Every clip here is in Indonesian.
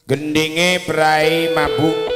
gendinge prai mabuk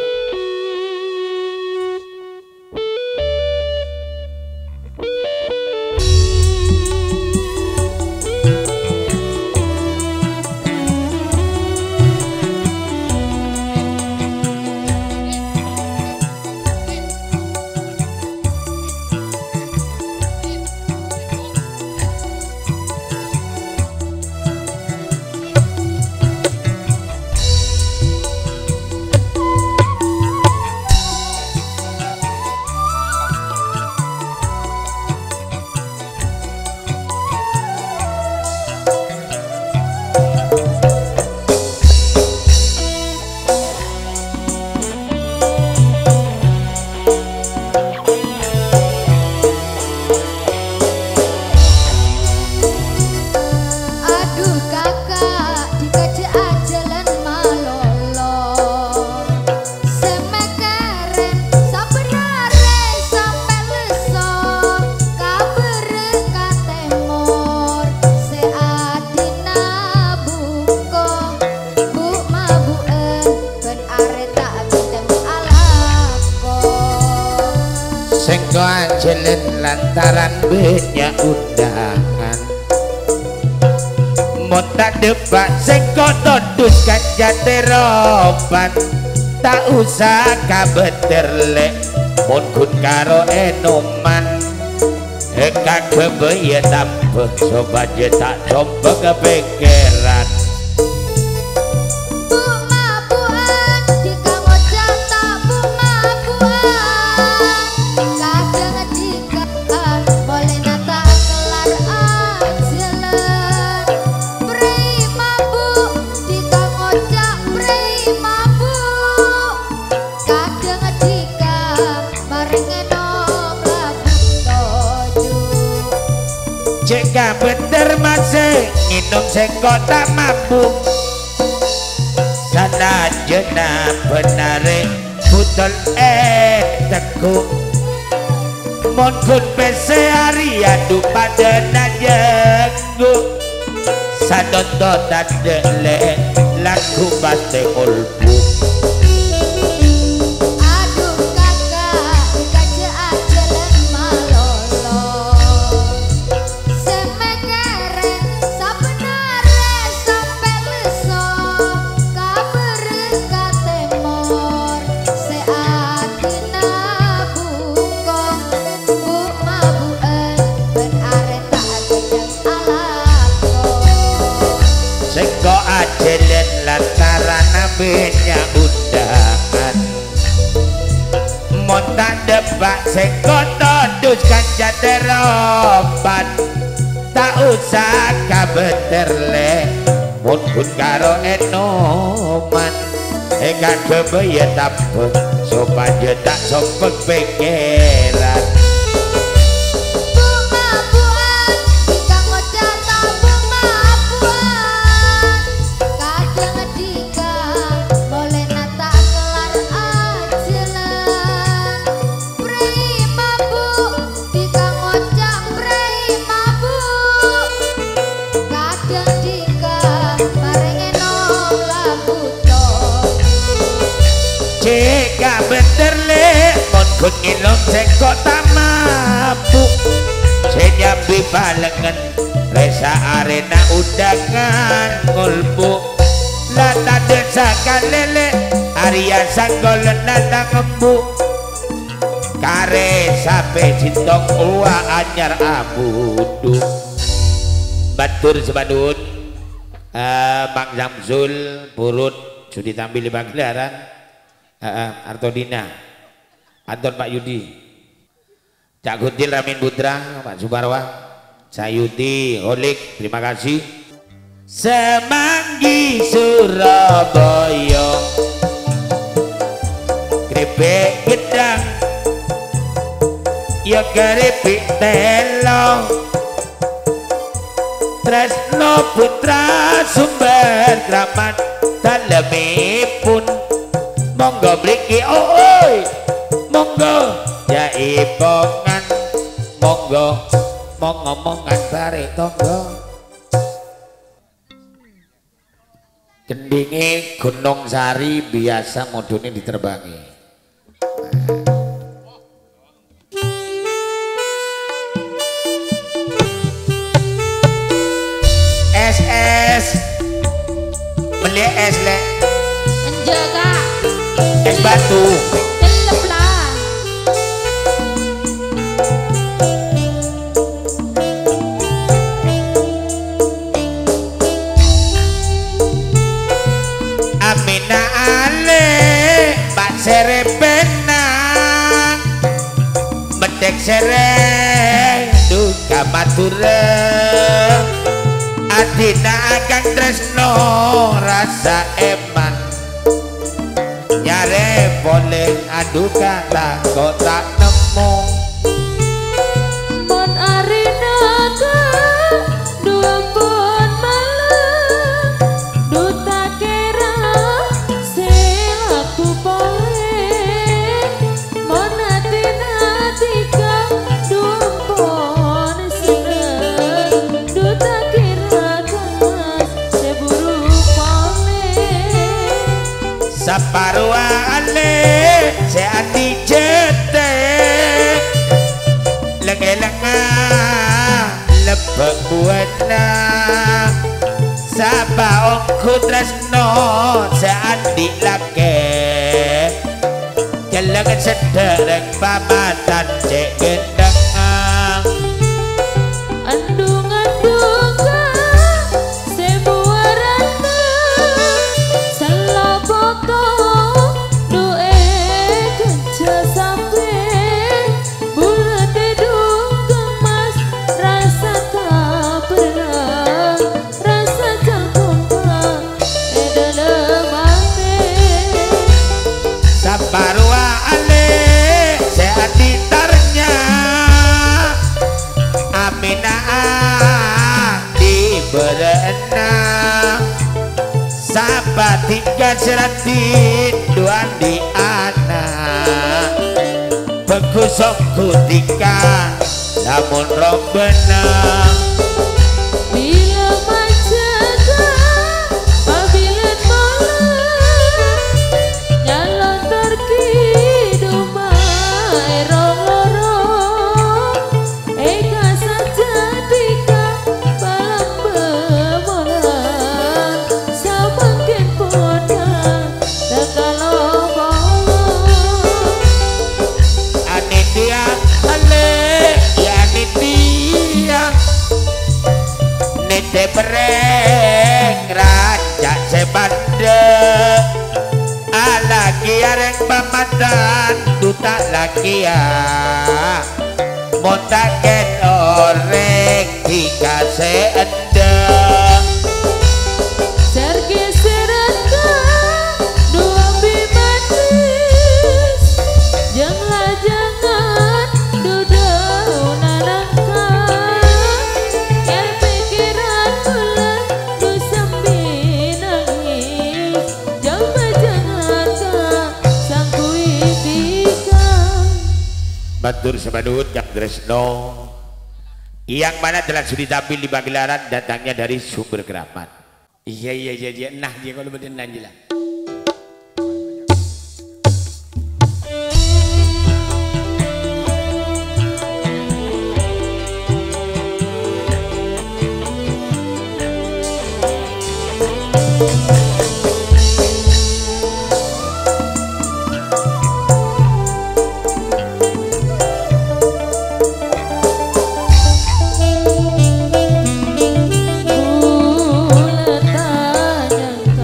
lantaran banyak undangan montak debat sengko todus kan teroban tak usah kabeterlek pun kun karo enoman eka kebaya tampek sobat je tak coba kepikiran jika bener masih minum sengko tak mabuk sana jena benare putol tekuk mon kun pese hari adu pada najenggu sadoto tadele laku baste kolbu banyak undangan montak debat sengko todus kan jaderoban tak usah kabeterle mun kun karo enoman eka kebaya tampek supaya tak sompek pikiran jika bener le mon kun ngilong sengko tak mabuk senyambi balengan resa arena undangan ngulbu lata desa kalele Arya sanggolen nata ngembu kare sape cintong uwa anyar abudu batur sebadun Bang Zamsul purut sudi tampil di pagelaran Artodina Anton Pak Yudi Cak Guntil Ramin Putra Pak Subarwa Sayuti Holik terima kasih Semanggi Surabaya keripik gedang ya keripik telo Tresno Putra Sumber Kramat dalemipun monggo mriki oi monggo jaipongan monggo ngomongan bareng tonggo Gendinge Gunung Sari biasa modune diterbangi. Es beli es le. Menjaga. Es batu. Tetep lah. Amina ale Pak Serebenang Medek sereng duka matura Adina Kang Tresno rasa eman nyare boleh adu kata kok tak nemu Mon arina ka dua pon malam duta kera selaku boleh mon hati ka dua pon seneng duta kera kas seburu boleh Saparua ale seati cetek lengelengah lebek buana Sapa ongku tresno seati lake Jalangan sederek pamatan cek gendang Andung-andung ka sebuah rata Selapoko doe kerja sampai Bulat hidung kemas rasa tak pernah Rasa cangkong edalemane Saparua ale seati tarnya Aminah di berenang Sapa tiga seratin dua di anak Begusok kutika namun roh benang Bila majaga pabilin malam Nyalon terkidung maerong lorong Eka saja dika balang bemolan Samakin podang Dakalo bolong Anitia ale ya anitia Nete bereng raja sebanda Alagi areng pamatan duta lagi ya Montaken orek dikasih endang Sergeseran ka dua bimanis Janganlah jangan dudau nanangkan Yang pikiran bulan du sambil nangis Jangan jangan ka sangkui tikan Batur Sebadut Kang Tresno yang mana telah sudi tampil di pagelaran datangnya dari Sumber Keramat. Iya nah dia kalau betul nanjilah. Bulan tanyangkan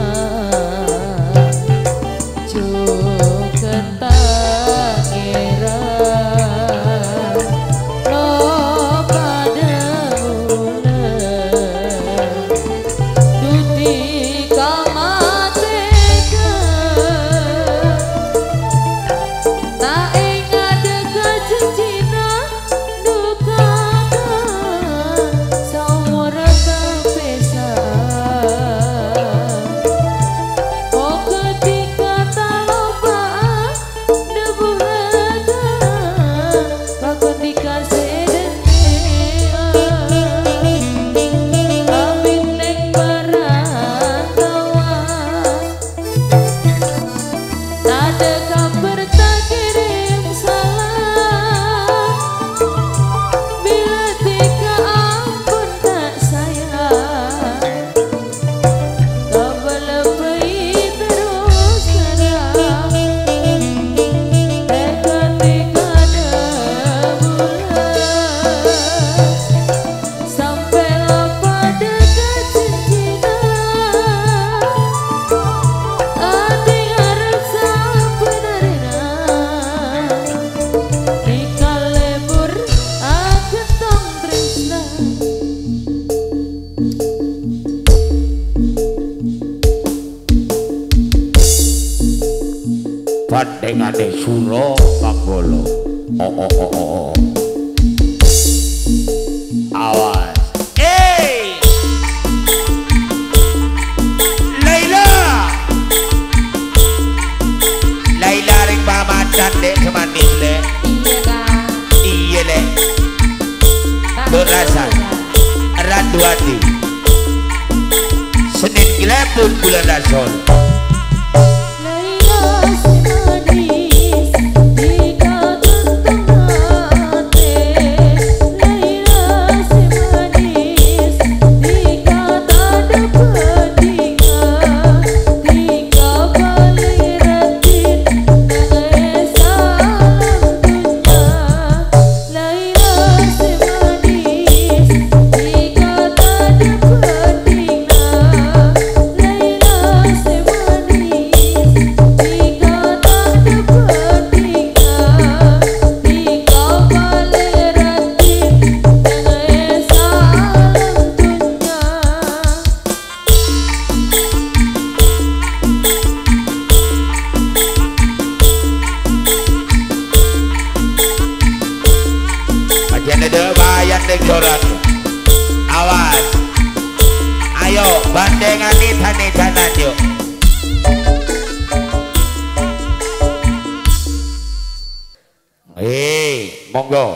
bandengane Suro Manggolo. Oh. Awas. Laila ring pamacan dek semanis le. Iya kak. Iya le. Dorasan. Randu hati. Senin Gilebun bulan Rasul. Awas, ayo bandengani tani jalan yuk. Monggo.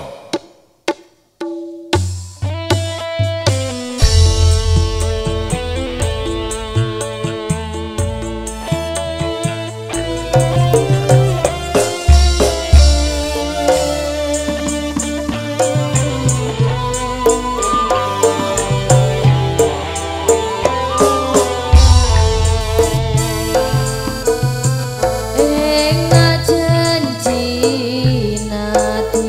Janji nati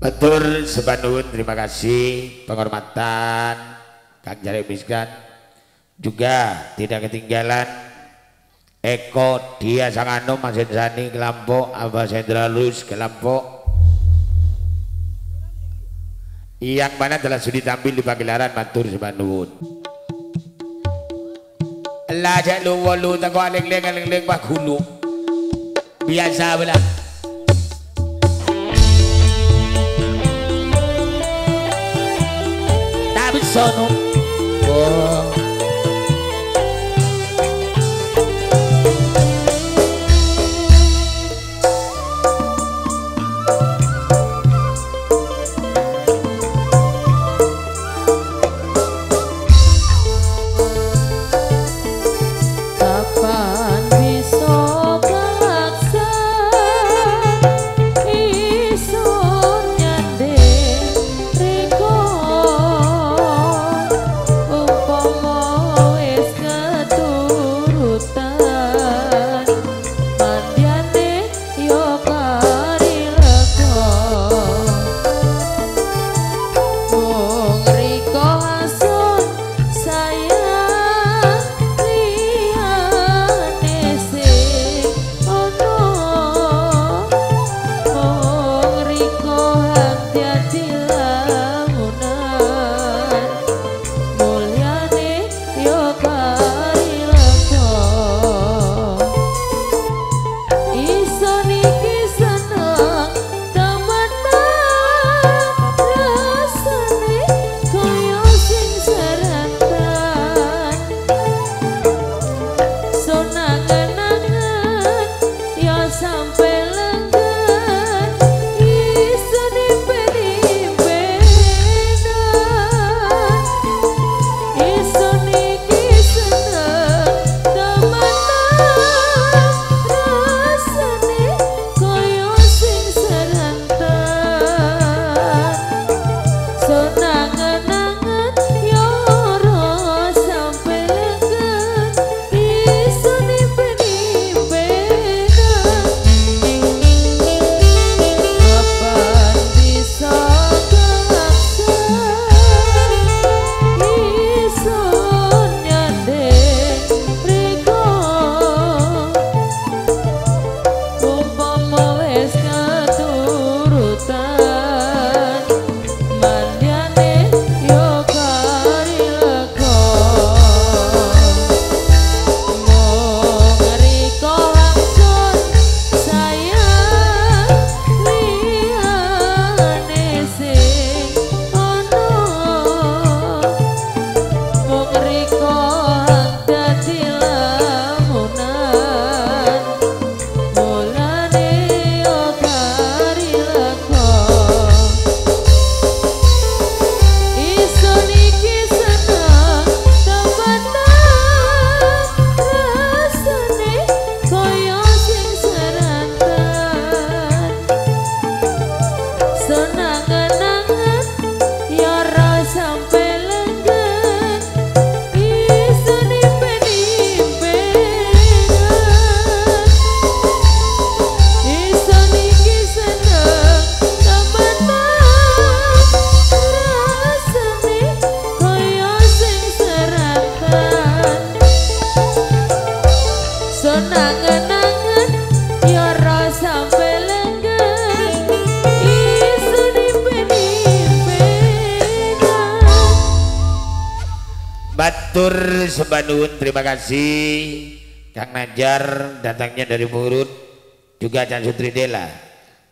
Betul sebanun, terima kasih penghormatan Kang Jare Miskan. Juga tidak ketinggalan Eko dia sang anu Mas Sani Kelampok, Abah Sentralus Kelampok, yang mana telah sudah tampil di pagelaran matur sebanun. Lah cak lu walu tak kau aleng-leng bah hulu biasa belah. Sono oh. Kapan bisa kelaksa isun nyanding riko Batur sebanun, terima kasih Kang Najar datangnya dari Purut, juga Can Sutri Dela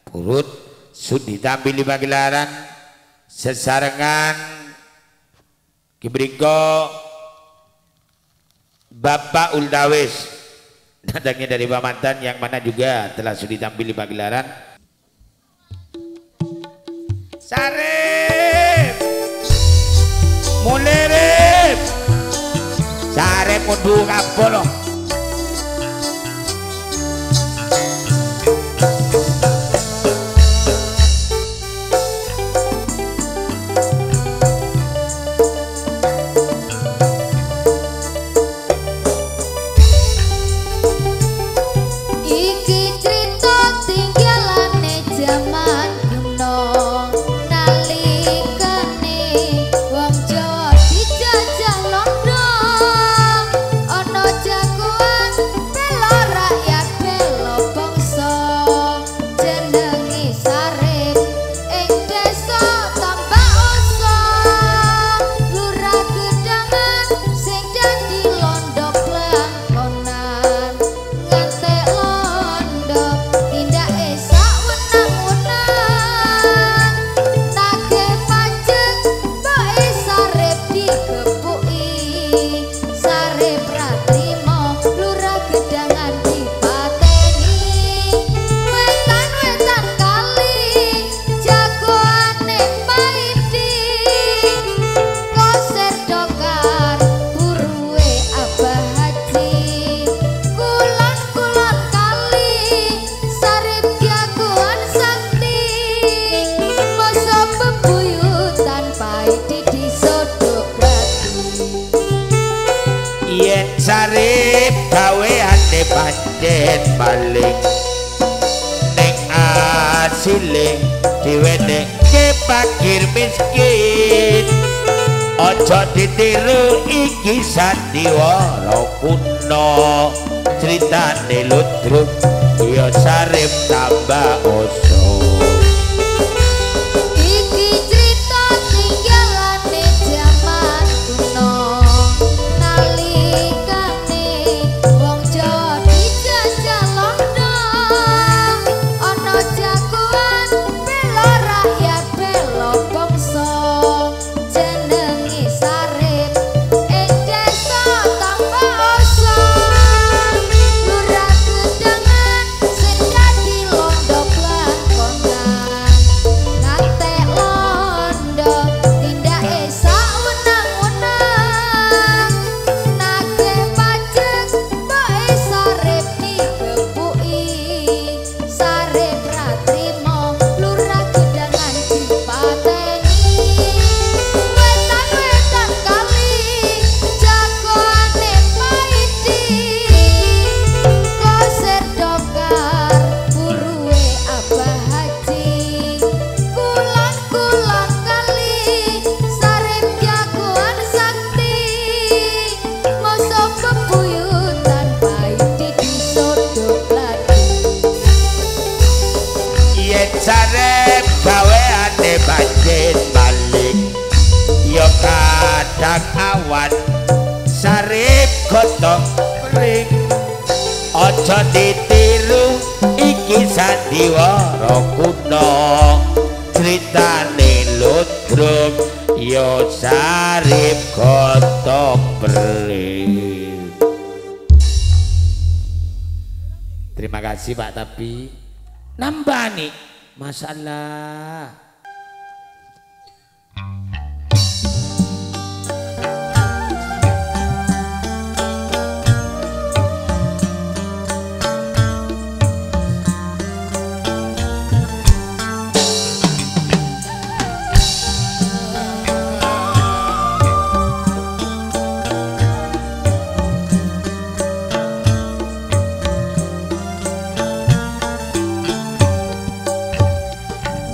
Purut sudi tampil di pagelaran sesarengan Kibriko Bapak Uldawis datangnya dari Pamantan, yang mana juga telah sudi tampil di pagelaran. Sarip Mulerip Sarip mundu kabolo. Iki crita tinggalane jaman kuno. gaweane pancen maling ning asile diwenehke fakir miskin aja ditiru iki sandiwara kuno critane ludruk ya sarip tambah oso iki cerita tinggalane jaman kuno nalikane wong Jawa dijajah londo ana jagoan bela rakyat bela bangsa jenenge Sarip ing desa tambah oso lurah gedangan sing dadi londo plakonan ngate londo tindake saunang-unang nake pajak bae Sarip dikepuki Sarip ratrimo lurah gedangan dipateni wetan-wetan kali jagoane paidi koser dokar buruwe Abah Haji kulan-kulan kali Sarip jagoan sakti masa bebuyutan paidi disodok lagi yen Sarip gaweane pancen maling ya kadang awan Sarip gotong pring aja ditiru iki sandiwara kuno critane ludruk ya Sarip gotong pring. Terima kasih Pak tapi nambah nih masalah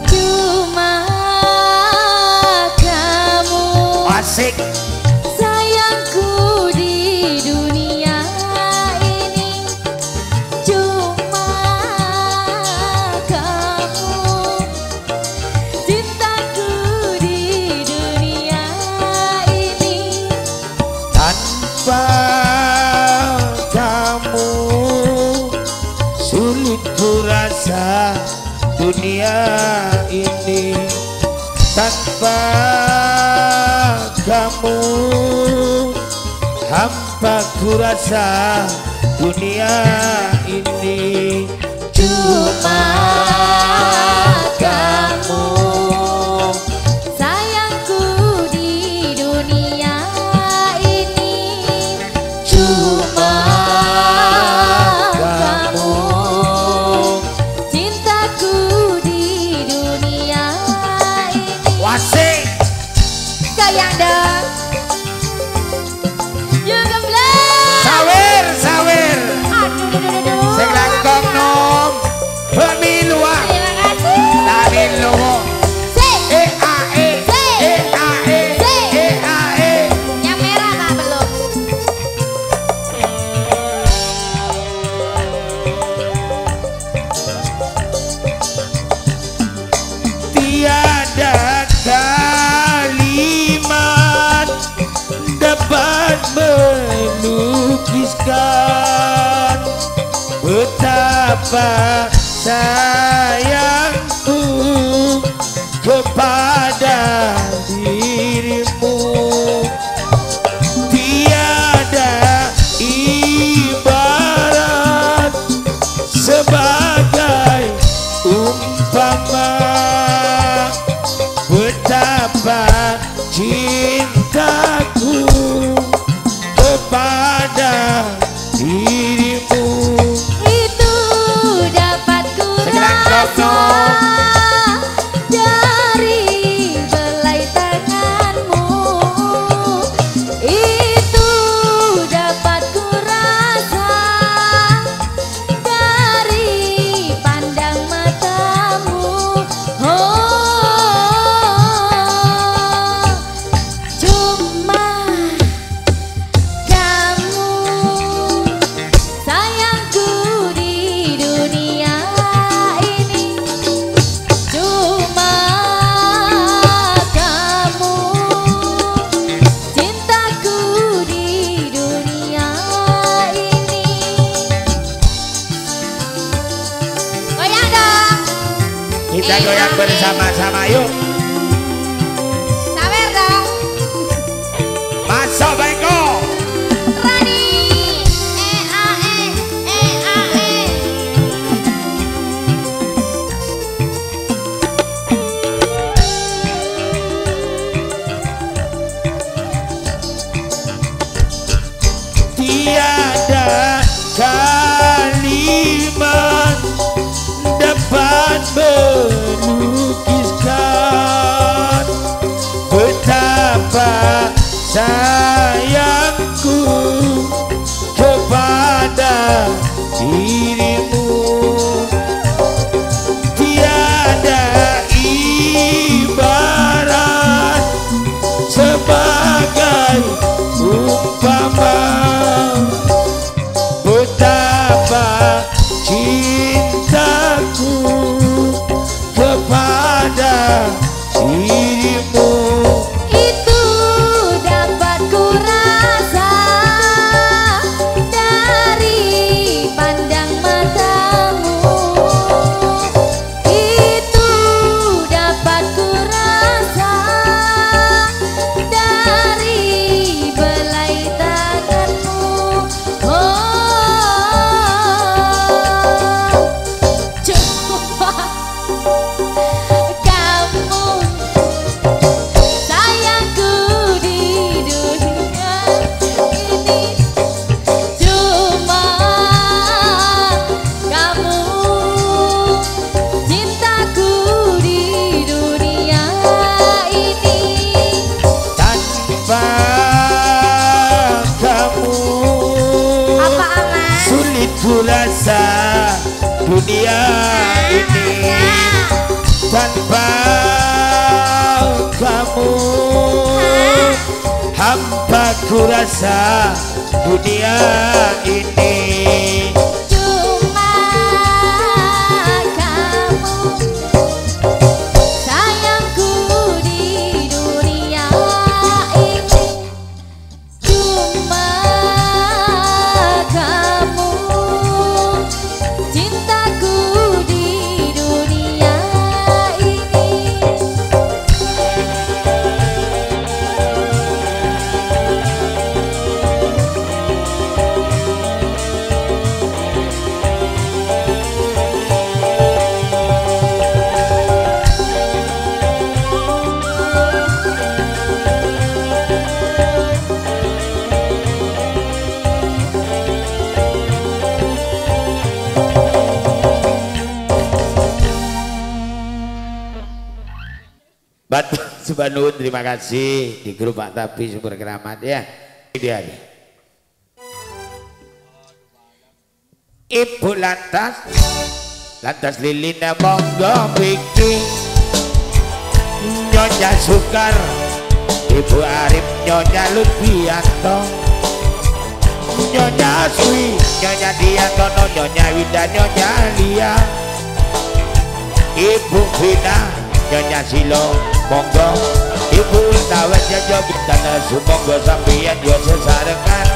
cuma kamu asik sayangku di dunia ini cuma kamu cintaku di dunia ini tanpa kamu sulit ku rasa dunia ini tanpa kamu hampa ku rasa dunia ini cuma kamu sayangku di dunia ini cuma kamu cintaku di dunia ini wasik sayang dong yuk gembleng sawer sawer aduh sing langkong nom pemilu terima kasih pemilu yang merah tak belum tiada kalimat dapat melukiskan betapa sayangku kepada dirimu tiada ibarat sebagai umpama betapa cintaku kepada dirimu itu dapat ku rasa dari belai tanganmu itu dapat ku rasa Kita goyang bersama-sama yuk. Sawer dong. Masuk Beko. Rani. Tiada kalimat dapat melukiskan betapa sayangku kepada dirimu. Tiada ibarat sebagai umpama betapa cintaku kepada dirimu. Itu dapat ku rasa dari pandang matamu. Itu dapat ku rasa dari belai tanganmu. Coba kamu sayangku di dunia ini, cuma kamu cintaku di dunia ini. Tanpa kamu Apa aman? sulit ku rasa dunia ini. Tanpa kamu hampa ku rasa dunia ini. Cuma kamu sayangku di dunia ini, cuma kamu cintaku di dunia ini. Batu Subhanun, terima kasih di grup Pak Tapi Sumber Keramat ya. Ini dia nih. Ibu lantas lilina monggo bikin Nyonya Sukar, Ibu Arif, Nyonya Lutfianto, Nyonya Sui, Nyonya Diantono, Nyonya Winda, Nyonya Lia, Ibu Vina, Nyonya Silo, monggo Ibu Tawet Jojo Bintana Sumonggo sampeyan yo sesarengan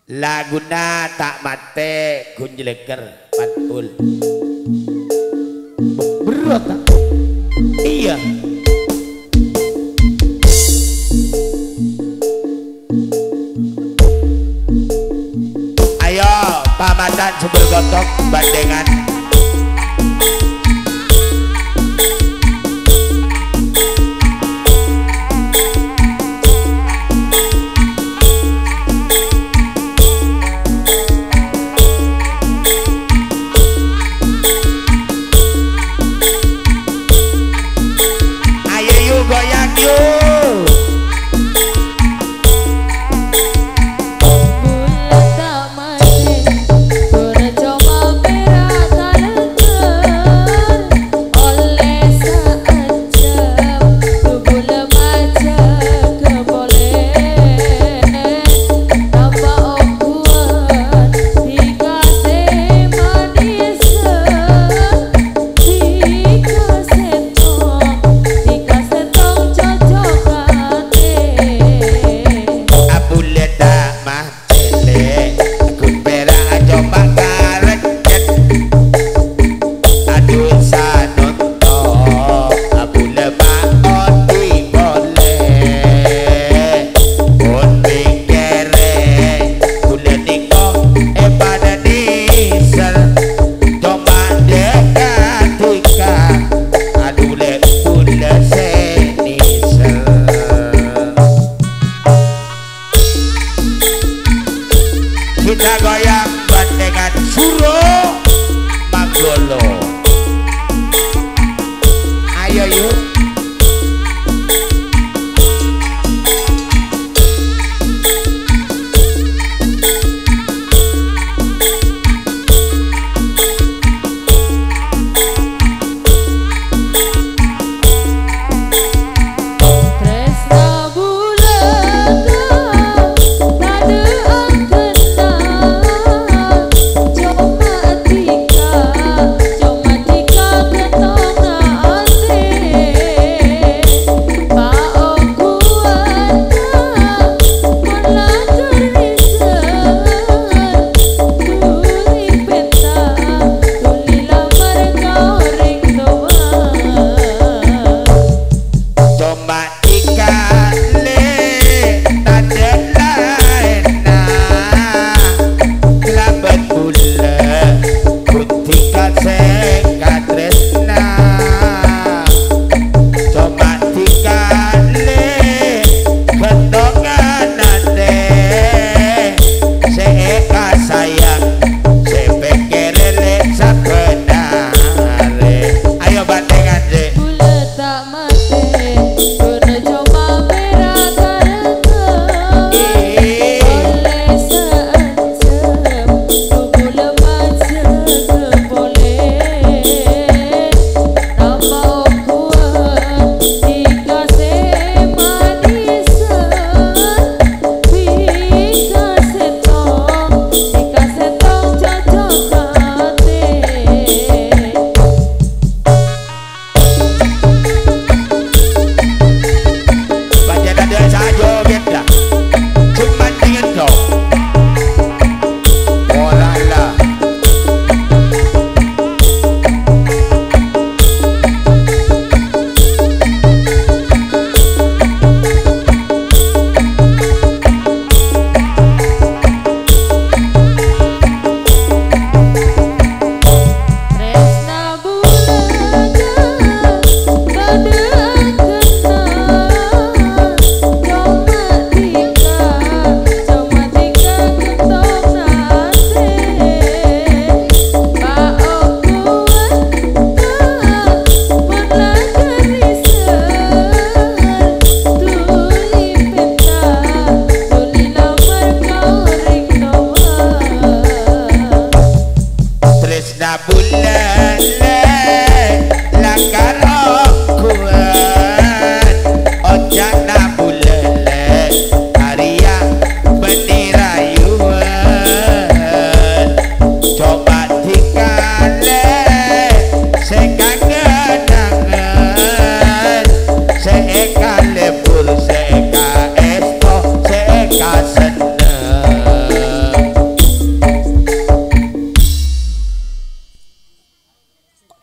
laguna tak mate kunjleker pantul berat tak? Iya ayo pamatan sumber gotok bandengan. Cocok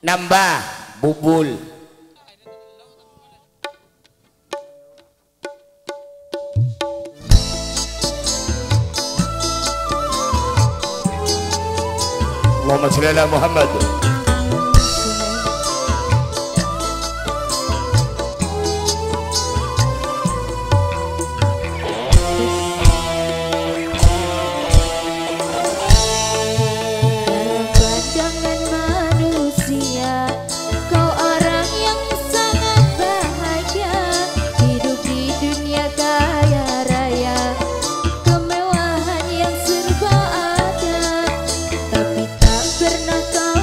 Nambah bubul. Allahumma shalli ala Muhammad. Tapi tak pernah kau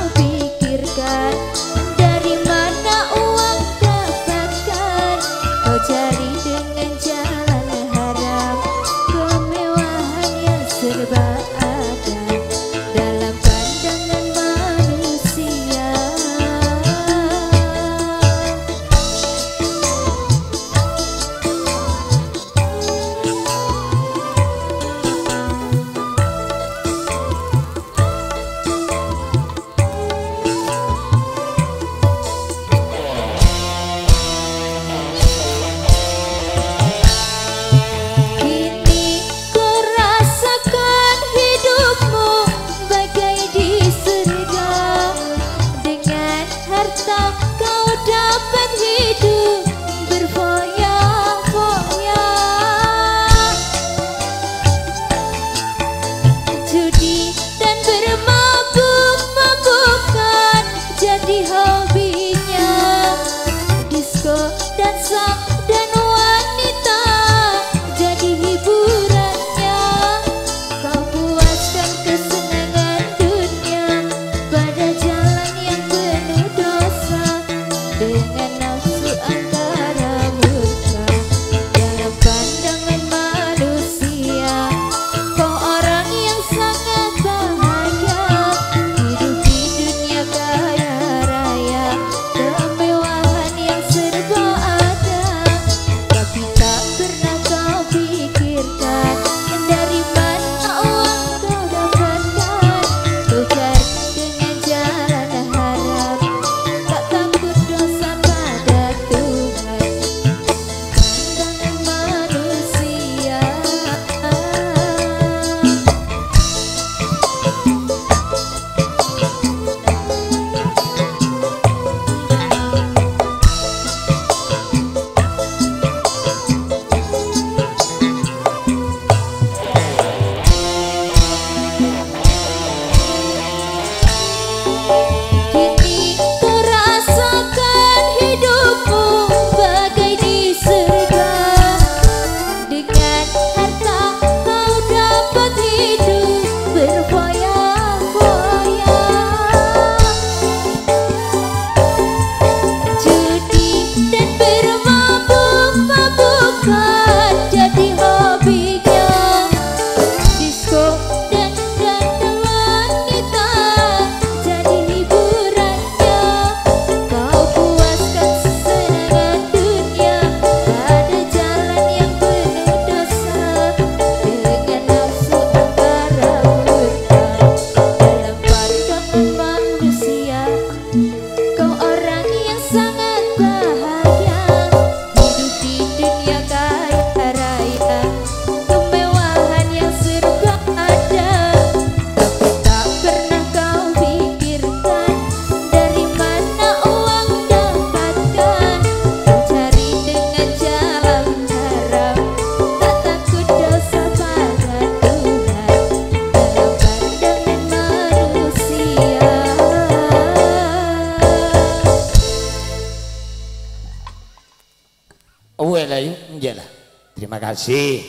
lah yuk, lah. Terima kasih.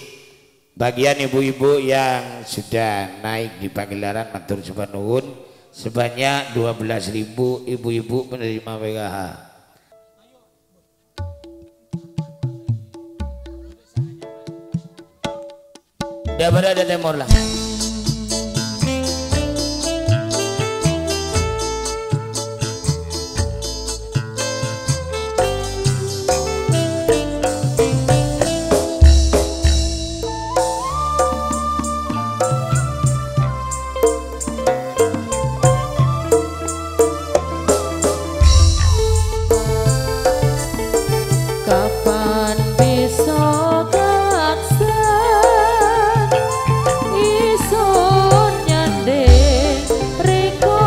Bagian ibu-ibu yang sudah naik di pagelaran matur nuwun sebanyak 12.000 ibu-ibu penerima PKH. Daripada ada temor lah. Kapan bisa kaksan isun nyanding riko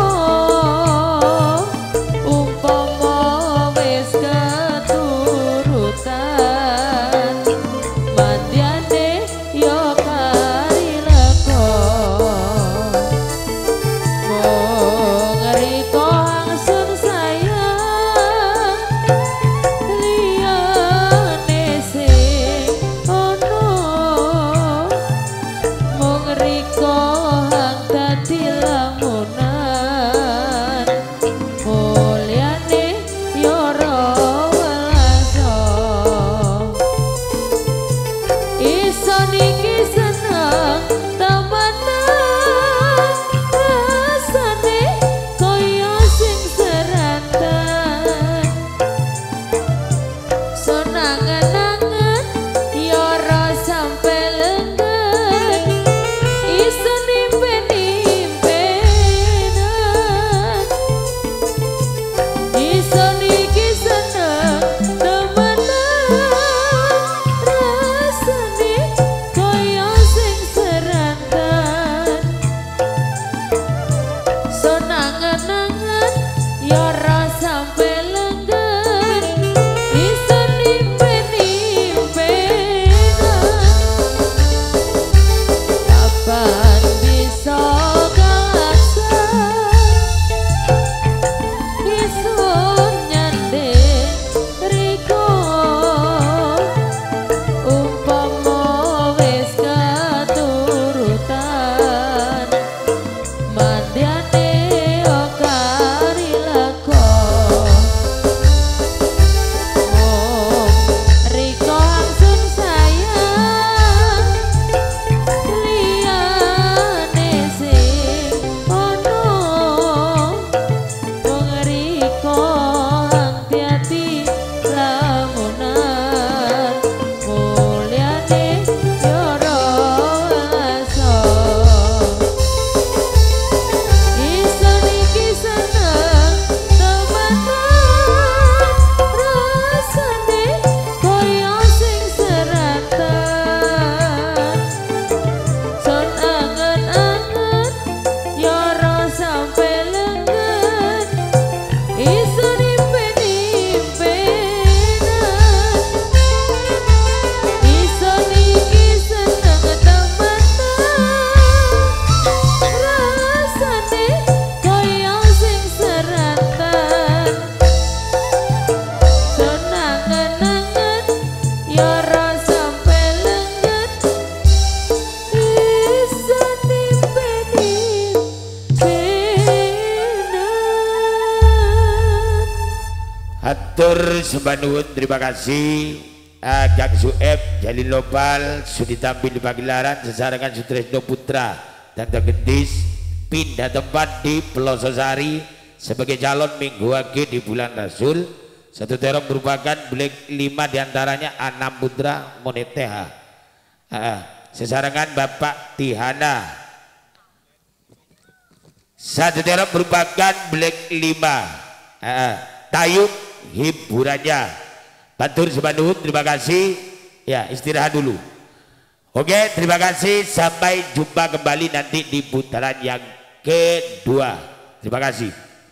umpama wis keturutan mandiane yo kari lego mung riko angsun sayang liyane sing ono mung riko hang dadi lamunan mulyane yo ora welaso iso niki seneng temenan rasane koyo sing seratan sonangan-angan yo ora sampe lenggan iso nimpen-nimpenan iso niki seneng temenan rasane koyo sing seratan sonangan-angan yo ora sampe lenggan iso nimpen-nimpenan kapan bisa kaksan isun nyanding riko umpama wis keturutan mandiane yo kari lego riko angsun sayang liyane sing ono mung riko hang-hati lamunan mulyane yo ora welaso iso niki seneng temenan rasane koyo sing seratan son angen-angen yo ora sampe lenggan iso nimpen-nimpenan iso niki seneng temenan rasane koyo sing seratan son angen-angen yo ora sampe lenggan iso nimpen-nimpenan. Hatur sembah nuwun, terima kasih. Kang Sueb Jalil Lopal sudah tampil di pagelaran sesarengan Sutresno Putra dan Gendis pindah tempat di Pelososari sebagai calon minggu wage di bulan Rasul. Satu terong merupakan Black 5 diantaranya Anam Putra Moneteha. Sesarengan Bapak Tihana. Satu terong merupakan Black 5 Tayub hiburannya. Batur Sebanun, terima kasih. Ya, istirahat dulu. Oke, terima kasih. Sampai jumpa kembali nanti di putaran yang kedua. Terima kasih.